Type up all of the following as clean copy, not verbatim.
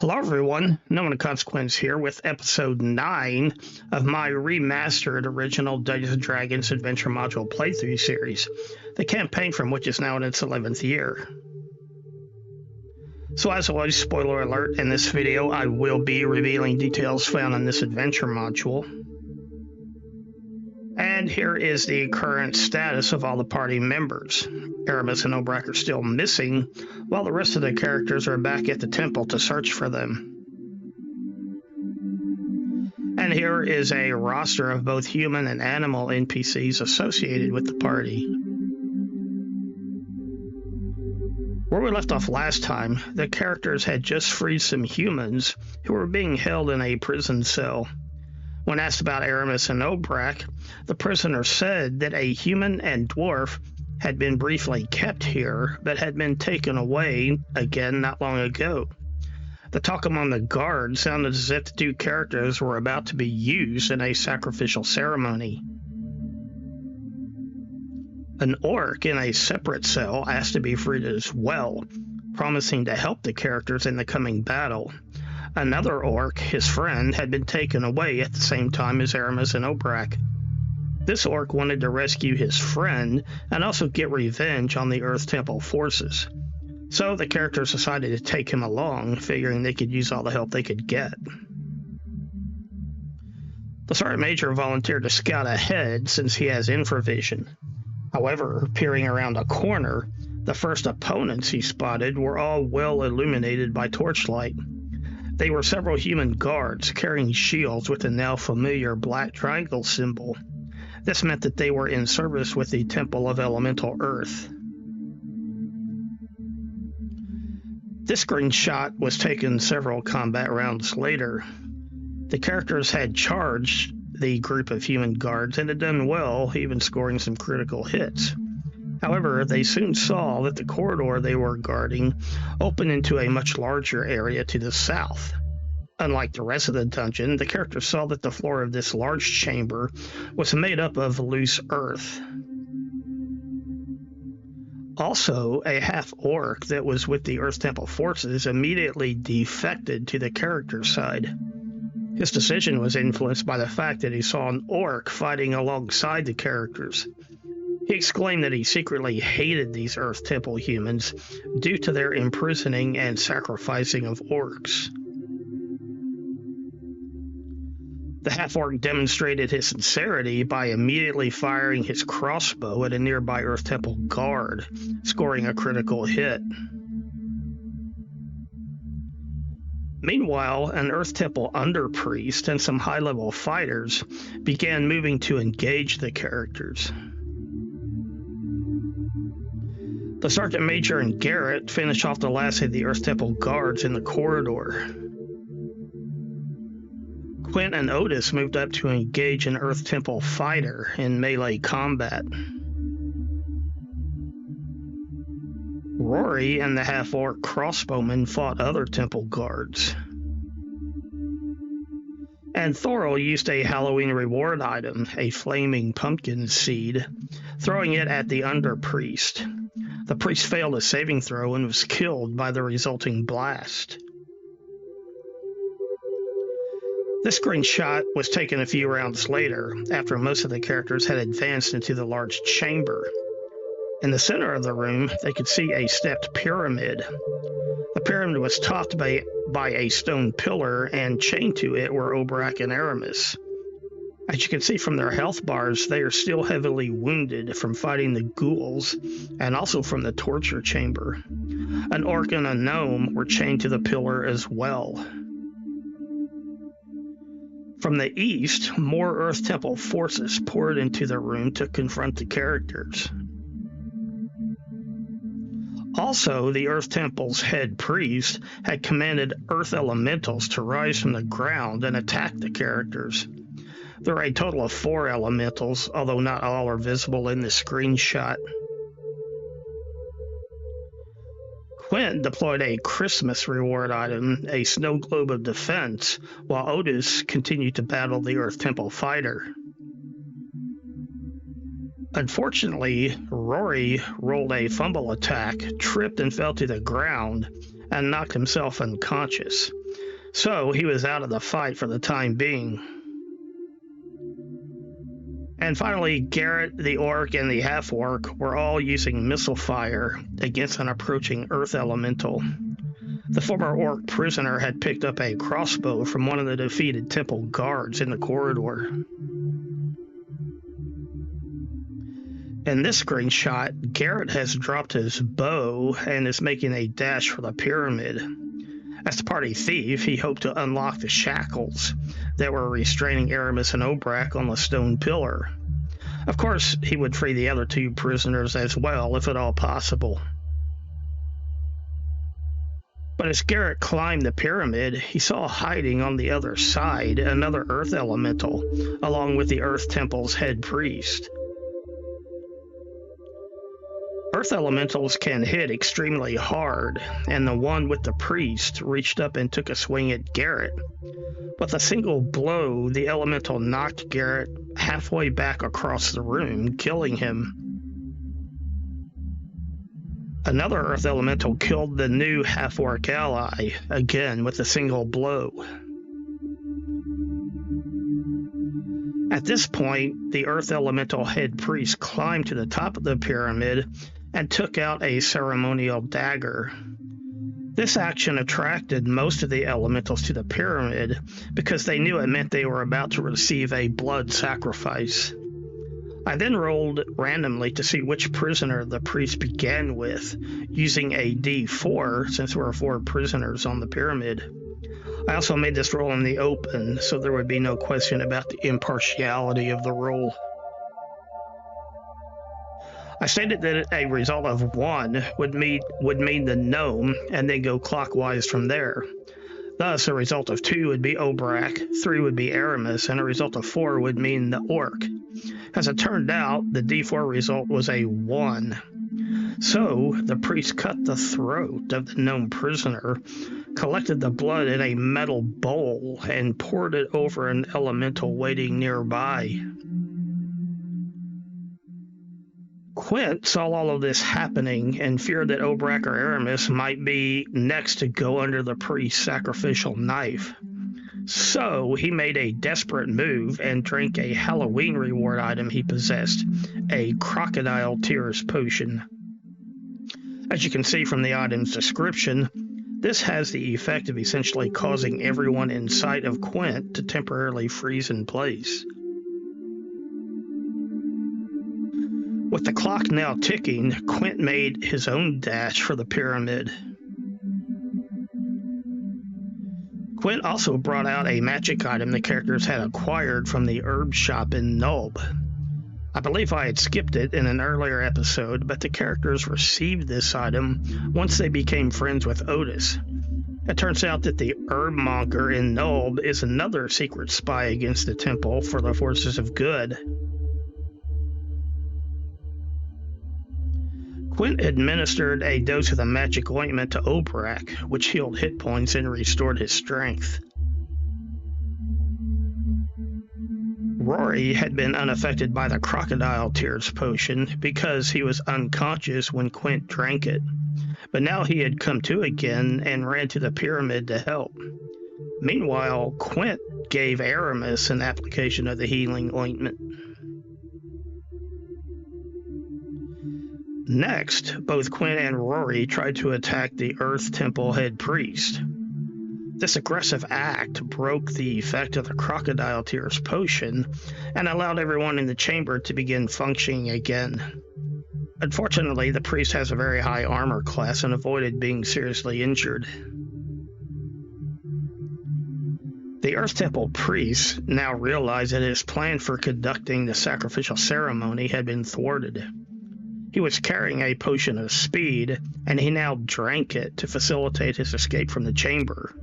Hello everyone, No One Consequence here with episode 9 of my remastered original Dungeons & Dragons Adventure Module playthrough series, the campaign from which is now in its 11th year. So as always, spoiler alert, in this video I will be revealing details found in this adventure module. And here is the current status of all the party members. Aramis and Obrak are still missing, while the rest of the characters are back at the temple to search for them. And here is a roster of both human and animal NPCs associated with the party. Where we left off last time, the characters had just freed some humans who were being held in a prison cell. When asked about Aramis and Obrak, the prisoner said that a human and dwarf had been briefly kept here, but had been taken away again not long ago. The talk among the guards sounded as if the two characters were about to be used in a sacrificial ceremony. An orc in a separate cell asked to be freed as well, promising to help the characters in the coming battle. Another orc, his friend, had been taken away at the same time as Aramis and Obrak. This orc wanted to rescue his friend and also get revenge on the Earth Temple forces. So the characters decided to take him along, figuring they could use all the help they could get. The Sergeant Major volunteered to scout ahead since he has infravision. However, peering around a corner, the first opponents he spotted were all well illuminated by torchlight. They were several human guards carrying shields with the now familiar black triangle symbol. This meant that they were in service with the Temple of Elemental Earth. This screenshot was taken several combat rounds later. The characters had charged the group of human guards and had done well, even scoring some critical hits. However, they soon saw that the corridor they were guarding opened into a much larger area to the south. Unlike the rest of the dungeon, the characters saw that the floor of this large chamber was made up of loose earth. Also, a half-orc that was with the Earth Temple forces immediately defected to the character's side. His decision was influenced by the fact that he saw an orc fighting alongside the characters. He exclaimed that he secretly hated these Earth Temple humans due to their imprisoning and sacrificing of orcs. The half-orc demonstrated his sincerity by immediately firing his crossbow at a nearby Earth Temple guard, scoring a critical hit. Meanwhile, an Earth Temple underpriest and some high-level fighters began moving to engage the characters. The Sergeant Major and Garrett finished off the last of the Earth Temple guards in the corridor. Quint and Otis moved up to engage an Earth Temple fighter in melee combat. Rory and the half-orc crossbowman fought other temple guards. And Thorol used a Halloween reward item, a flaming pumpkin seed, throwing it at the underpriest. The priest failed a saving throw and was killed by the resulting blast. This screenshot was taken a few rounds later, after most of the characters had advanced into the large chamber. In the center of the room, they could see a stepped pyramid. The pyramid was topped by a stone pillar, and chained to it were Obrak and Aramis. As you can see from their health bars, they are still heavily wounded from fighting the ghouls, and also from the torture chamber. An orc and a gnome were chained to the pillar as well. From the east, more Earth Temple forces poured into the room to confront the characters. Also, the Earth Temple's head priest had commanded Earth Elementals to rise from the ground and attack the characters. There are a total of 4 elementals, although not all are visible in this screenshot. Quint deployed a Christmas reward item, a snow globe of defense, while Otis continued to battle the Earth Temple fighter. Unfortunately, Rory rolled a fumble attack, tripped and fell to the ground, and knocked himself unconscious. so he was out of the fight for the time being. And finally, Garrett, the orc, and the half-orc were all using missile fire against an approaching earth elemental. The former orc prisoner had picked up a crossbow from one of the defeated temple guards in the corridor. In this screenshot, Garrett has dropped his bow and is making a dash for the pyramid. As the party thief, he hoped to unlock the shackles that were restraining Aramis and Obrak on the stone pillar. Of course, he would free the other two prisoners as well, if at all possible. But as Garrett climbed the pyramid, he saw hiding on the other side another earth elemental, along with the Earth Temple's head priest. Earth elementals can hit extremely hard, and the one with the priest reached up and took a swing at Garrett. With a single blow, the elemental knocked Garrett halfway back across the room, killing him. Another Earth elemental killed the new half-orc ally, again with a single blow. At this point, the Earth elemental head priest climbed to the top of the pyramid and took out a ceremonial dagger. This action attracted most of the elementals to the pyramid because they knew it meant they were about to receive a blood sacrifice. I then rolled randomly to see which prisoner the priest began with, using a D4 since there were 4 prisoners on the pyramid. I also made this roll in the open so there would be no question about the impartiality of the roll. I stated that a result of 1 would mean the gnome and then go clockwise from there. Thus, a result of 2 would be Obrak, 3 would be Aramis, and a result of 4 would mean the orc. As it turned out, the D4 result was a 1. So, the priest cut the throat of the gnome prisoner, collected the blood in a metal bowl, and poured it over an elemental waiting nearby. Quint saw all of this happening and feared that Obrak or Aramis might be next to go under the priest's sacrificial knife. So he made a desperate move and drank a Halloween reward item he possessed, a crocodile tears potion. As you can see from the item's description, this has the effect of essentially causing everyone in sight of Quint to temporarily freeze in place. With the clock now ticking, Quint made his own dash for the pyramid. Quint also brought out a magic item the characters had acquired from the herb shop in Nulb. I believe I had skipped it in an earlier episode, but the characters received this item once they became friends with Otis. It turns out that the herb monger in Nulb is another secret spy against the temple for the forces of good. Quint administered a dose of the magic ointment to Obrak, which healed hit points and restored his strength. Rory had been unaffected by the crocodile tears potion because he was unconscious when Quint drank it, but now he had come to again and ran to the pyramid to help. Meanwhile, Quint gave Aramis an application of the healing ointment. Next, both Quint and Rory tried to attack the Earth Temple head priest. This aggressive act broke the effect of the crocodile tears potion and allowed everyone in the chamber to begin functioning again. Unfortunately, the priest has a very high armor class and avoided being seriously injured. The Earth Temple priest now realized that his plan for conducting the sacrificial ceremony had been thwarted. He was carrying a potion of speed, and he now drank it to facilitate his escape from the chamber.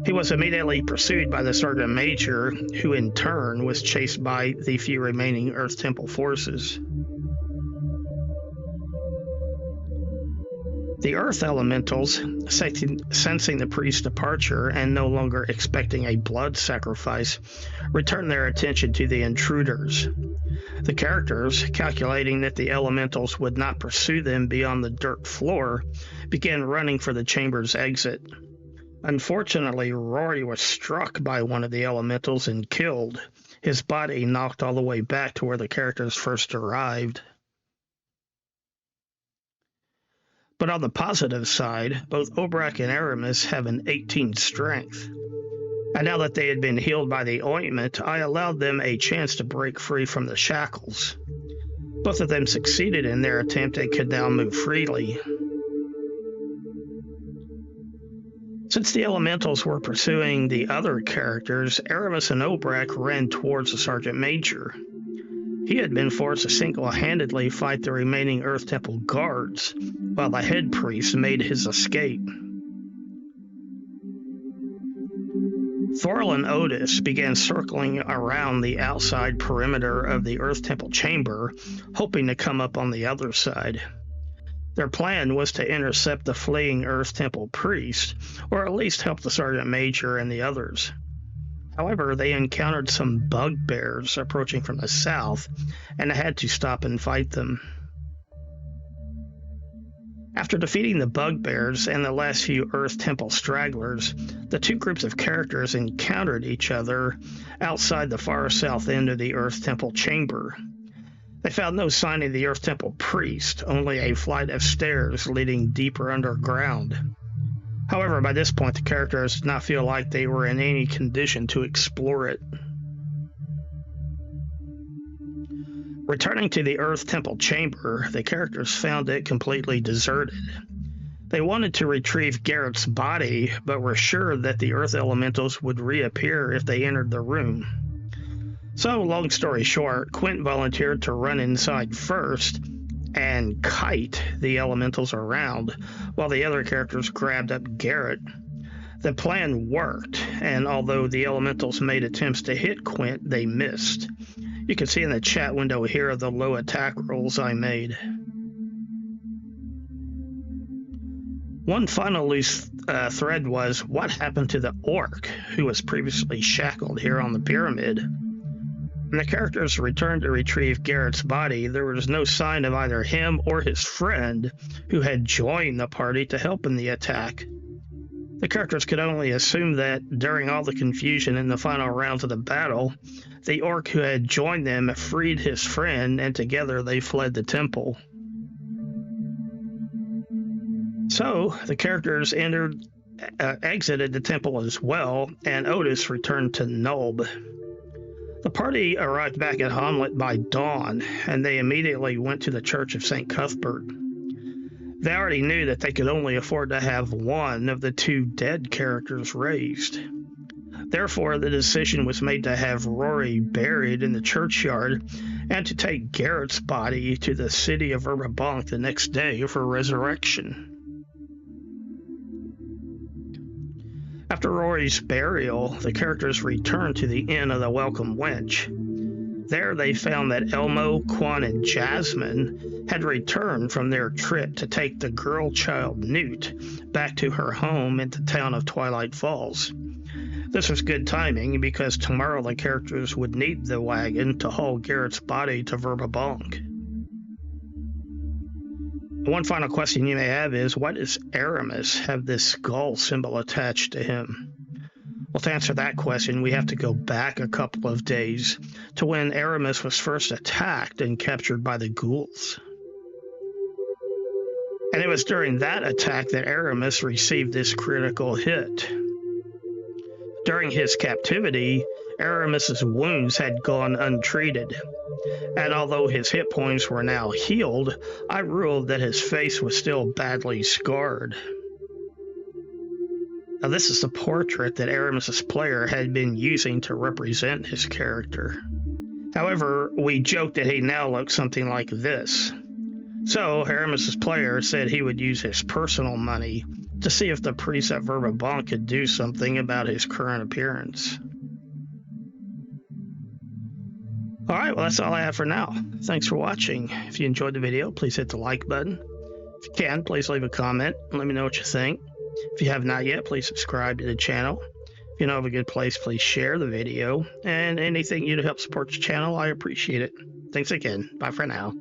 He was immediately pursued by the Sergeant Major, who in turn was chased by the few remaining Earth Temple forces. The Earth Elementals, sensing the priest's departure and no longer expecting a blood sacrifice, returned their attention to the intruders. The characters, calculating that the elementals would not pursue them beyond the dirt floor, began running for the chamber's exit. Unfortunately, Rory was struck by one of the elementals and killed, his body knocked all the way back to where the characters first arrived. But on the positive side, both Obrak and Aramis have an 18 strength. And now that they had been healed by the ointment, I allowed them a chance to break free from the shackles. Both of them succeeded in their attempt and could now move freely. Since the elementals were pursuing the other characters, Aramis and Obrak ran towards the Sergeant Major. He had been forced to single-handedly fight the remaining Earth Temple guards, while the head priest made his escape. Thorl and Otis began circling around the outside perimeter of the Earth Temple chamber, hoping to come up on the other side. Their plan was to intercept the fleeing Earth Temple priest, or at least help the Sergeant Major and the others. However, they encountered some bugbears approaching from the south, and had to stop and fight them. After defeating the bugbears and the last few Earth Temple stragglers, the two groups of characters encountered each other outside the far south end of the Earth Temple chamber. They found no sign of the Earth Temple priest, only a flight of stairs leading deeper underground. However, by this point, the characters did not feel like they were in any condition to explore it. Returning to the Earth Temple chamber, the characters found it completely deserted. They wanted to retrieve Garrett's body, but were sure that the Earth Elementals would reappear if they entered the room. So, long story short, Quint volunteered to run inside first and kite the elementals around, while the other characters grabbed up Garrett. The plan worked, and although the elementals made attempts to hit Quint, they missed. You can see in the chat window here the low attack rolls I made. One final loose thread was what happened to the orc who was previously shackled here on the pyramid. When the characters returned to retrieve Garrett's body, there was no sign of either him or his friend, who had joined the party to help in the attack. The characters could only assume that, during all the confusion in the final rounds of the battle, the orc who had joined them freed his friend, and together they fled the temple. So, the characters exited the temple as well, and Otis returned to Nulb. The party arrived back at Hamlet by dawn, and they immediately went to the Church of St. Cuthbert. They already knew that they could only afford to have one of the two dead characters raised. Therefore, the decision was made to have Rory buried in the churchyard and to take Garrett's body to the city of Verbabank the next day for resurrection. After Rory's burial, the characters returned to the Inn of the Welcome Wench. There they found that Elmo, Quan, and Jasmine had returned from their trip to take the girl child Newt back to her home in the town of Twilight Falls. This was good timing because tomorrow the characters would need the wagon to haul Garrett's body to Verbabank. One final question you may have is, why does Aramis have this skull symbol attached to him? Well, to answer that question, we have to go back a couple of days to when Aramis was first attacked and captured by the ghouls. And it was during that attack that Aramis received this critical hit. During his captivity, Aramis's wounds had gone untreated, and although his hit points were now healed, I ruled that his face was still badly scarred. Now, this is the portrait that Aramis's player had been using to represent his character. However, we joked that he now looked something like this. So, Aramis's player said he would use his personal money to see if the priest at Verbabank could do something about his current appearance. Alright, well that's all I have for now. Thanks for watching. If you enjoyed the video, please hit the like button. If you can, please leave a comment and let me know what you think. If you have not yet, please subscribe to the channel. If you know of a good place, please share the video. And anything you do to help support the channel, I appreciate it. Thanks again. Bye for now.